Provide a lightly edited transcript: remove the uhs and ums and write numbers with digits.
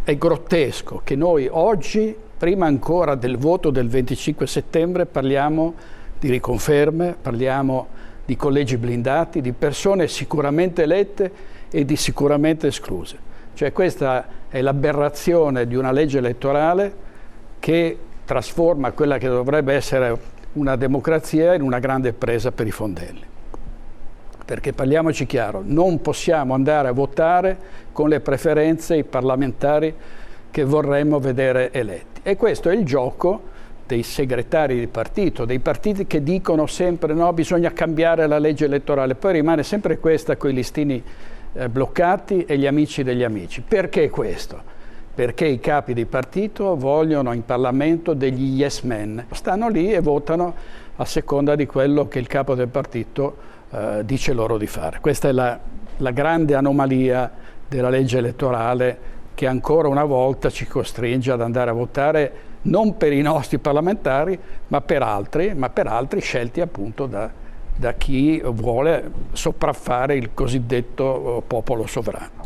è grottesco che noi oggi, prima ancora del voto del 25 settembre, parliamo di riconferme, parliamo di collegi blindati, di persone sicuramente elette e di sicuramente escluse. Cioè questa è l'aberrazione di una legge elettorale che trasforma quella che dovrebbe essere una democrazia in una grande presa per i fondelli. Perché parliamoci chiaro, non possiamo andare a votare con le preferenze i parlamentari che vorremmo vedere eletti. E questo è il gioco dei segretari di partito, dei partiti che dicono sempre no, bisogna cambiare la legge elettorale, poi rimane sempre questa con i listini bloccati e gli amici degli amici. Perché questo? Perché i capi di partito vogliono in Parlamento degli yes men, stanno lì e votano a seconda di quello che il capo del partito dice loro di fare. Questa è la grande anomalia della legge elettorale che ancora una volta ci costringe ad andare a votare non per i nostri parlamentari ma per altri scelti appunto da chi vuole sopraffare il cosiddetto popolo sovrano.